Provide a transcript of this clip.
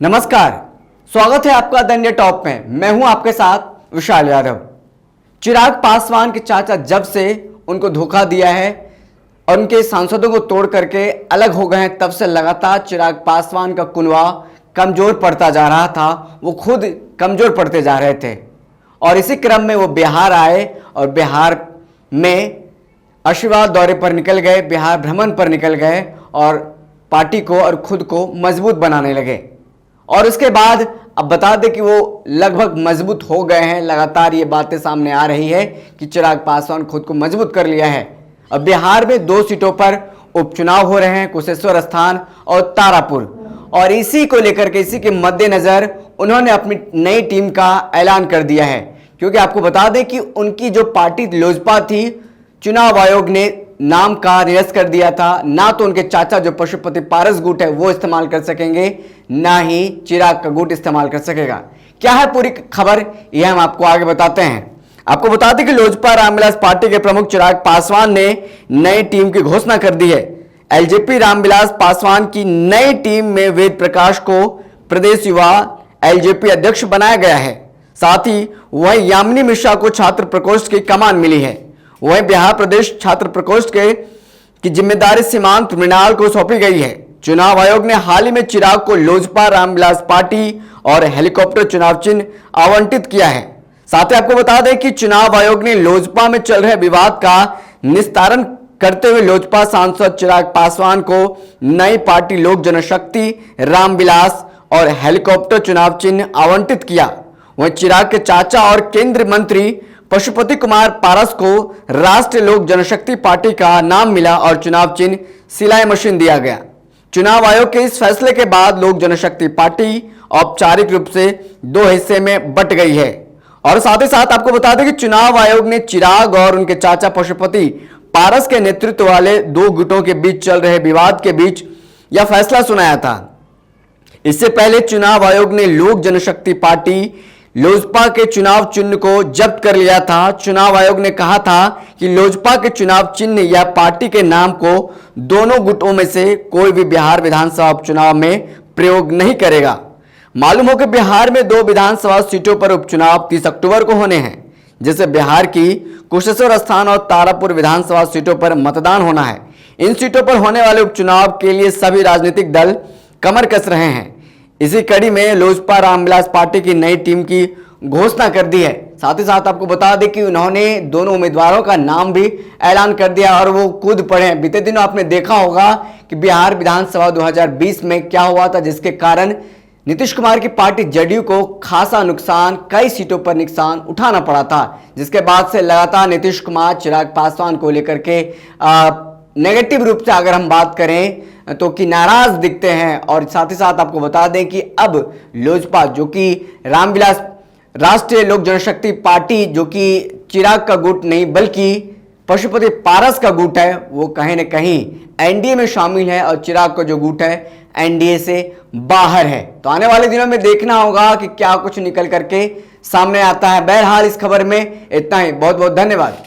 नमस्कार, स्वागत है आपका द इंडिया टॉप में। मैं हूं आपके साथ विशाल यादव। चिराग पासवान के चाचा जब से उनको धोखा दिया है और उनके सांसदों को तोड़ करके अलग हो गए हैं, तब से लगातार चिराग पासवान का कुनवा कमजोर पड़ता जा रहा था। वो खुद कमजोर पड़ते जा रहे थे और इसी क्रम में वो बिहार आए और बिहार में आशीर्वाद दौरे पर निकल गए, बिहार भ्रमण पर निकल गए और पार्टी को और खुद को मजबूत बनाने लगे। और उसके बाद अब बता दें कि वो लगभग मजबूत हो गए हैं। लगातार ये बातें सामने आ रही है कि चिराग पासवान खुद को मजबूत कर लिया है। अब बिहार में 2 सीटों पर उपचुनाव हो रहे हैं, कुशेश्वर स्थान और तारापुर, और इसी को लेकर के, इसी के मद्देनजर उन्होंने अपनी नई टीम का ऐलान कर दिया है। क्योंकि आपको बता दें कि उनकी जो पार्टी लोजपा थी, चुनाव आयोग ने नाम का निरस्त कर दिया था। ना तो उनके चाचा जो पशुपति पारस गुट है वो इस्तेमाल कर सकेंगे, ना ही चिराग का गुट इस्तेमाल कर सकेगा। क्या है पूरी खबर, यह हम आपको आगे बताते हैं। आपको बता दें कि लोजपा रामविलास पार्टी के प्रमुख चिराग पासवान ने नई टीम की घोषणा कर दी है। एलजेपी रामविलास पासवान की नई टीम में वेद प्रकाश को प्रदेश युवा एलजेपी अध्यक्ष बनाया गया है। साथ ही वही यामिनी मिश्रा को छात्र प्रकोष्ठ की कमान मिली है। वहीं बिहार प्रदेश छात्र प्रकोष्ठ की जिम्मेदारी सीमांत मृणाल को सौंपी गई है। चुनाव आयोग ने हाल ही में चिराग को लोजपा रामविलास पार्टी और हेलीकॉप्टर चुनाव चिन्ह आवंटित किया है। साथ ही आपको बता दें कि चुनाव आयोग ने लोजपा में चल रहे विवाद का निस्तारण करते हुए लोजपा सांसद चिराग पासवान को नई पार्टी लोक जनशक्ति रामविलास और हेलीकॉप्टर चुनाव चिन्ह आवंटित किया। वहीं चिराग के चाचा और केंद्रीय मंत्री पशुपति कुमार पारस को राष्ट्रीय लोक जनशक्ति पार्टी का नाम मिला और चुनाव चिन्ह सिलाई मशीन दिया गया। चुनाव आयोग के इस फैसले के बाद लोक जनशक्ति पार्टी औपचारिक रूप से 2 हिस्से में बंट गई है। और साथ ही साथ आपको बता दें कि चुनाव आयोग ने चिराग और उनके चाचा पशुपति पारस के नेतृत्व वाले 2 गुटों के बीच चल रहे विवाद के बीच यह फैसला सुनाया था। इससे पहले चुनाव आयोग ने लोक जनशक्ति पार्टी लोजपा के चुनाव चिन्ह को जब्त कर लिया था। चुनाव आयोग ने कहा था कि लोजपा के चुनाव चिन्ह या पार्टी के नाम को दोनों गुटों में से कोई भी बिहार विधानसभा उपचुनाव में प्रयोग नहीं करेगा। मालूम हो कि बिहार में 2 विधानसभा सीटों पर उपचुनाव 30 अक्टूबर को होने हैं, जिससे बिहार की कुशेश्वर स्थान और तारापुर विधानसभा सीटों पर मतदान होना है। इन सीटों पर होने वाले उपचुनाव के लिए सभी राजनीतिक दल कमर कस रहे हैं। इसी कड़ी में लोजपा रामविलास पार्टी की नई टीम की घोषणा कर दी है। साथ ही साथ आपको बता दें कि उन्होंने दोनों उम्मीदवारों का नाम भी ऐलान कर दिया और वो खुद पढ़े। बीते दिनों आपने देखा होगा कि बिहार विधानसभा 2020 में क्या हुआ था, जिसके कारण नीतीश कुमार की पार्टी जदयू को खासा नुकसान, कई सीटों पर नुकसान उठाना पड़ा था, जिसके बाद से लगातार नीतीश कुमार चिराग पासवान को लेकर के नेगेटिव रूप से अगर हम बात करें तो कि नाराज दिखते हैं। और साथ ही साथ आपको बता दें कि अब लोजपा, जो कि रामविलास राष्ट्रीय लोक जनशक्ति पार्टी, जो कि चिराग का गुट नहीं बल्कि पशुपति पारस का गुट है, वो कहीं न कहीं एनडीए में शामिल है और चिराग का जो गुट है एनडीए से बाहर है। तो आने वाले दिनों में देखना होगा कि क्या कुछ निकल करके सामने आता है। बहरहाल इस खबर में इतना ही। बहुत बहुत धन्यवाद।